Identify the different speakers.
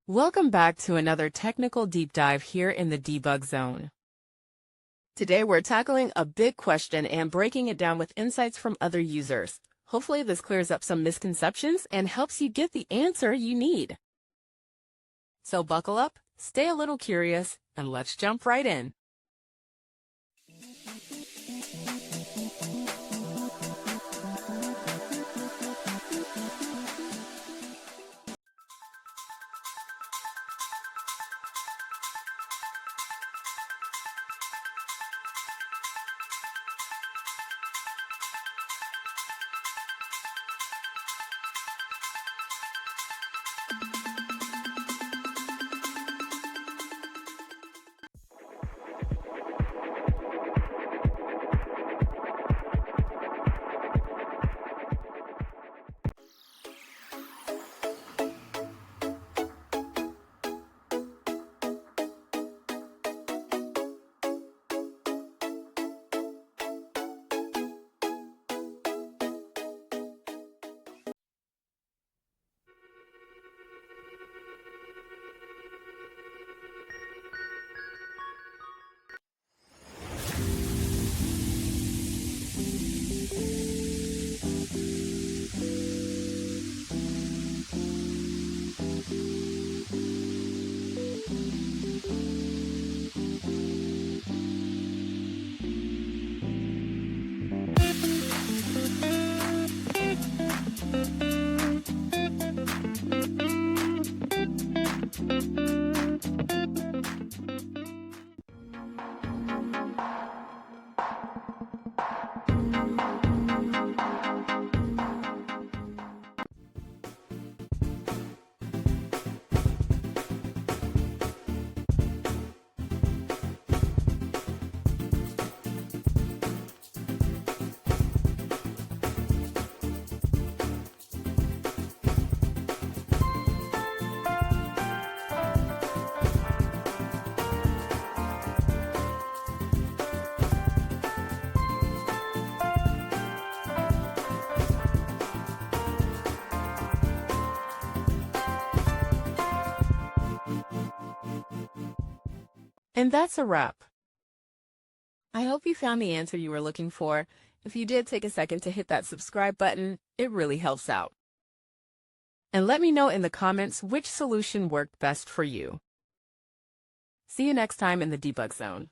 Speaker 1: Welcome back to another technical deep dive here in the debug zone. Today we're tackling a big question and breaking it down with insights from other users. Hopefully this clears up some misconceptions and helps you get the answer you need. So buckle up, stay a little curious, and let's jump right in. And that's a wrap. I hope you found the answer you were looking for. If you did, take a second to hit that subscribe button. It really helps out. And let me know in the comments which solution worked best for you. See you next time in the debug zone.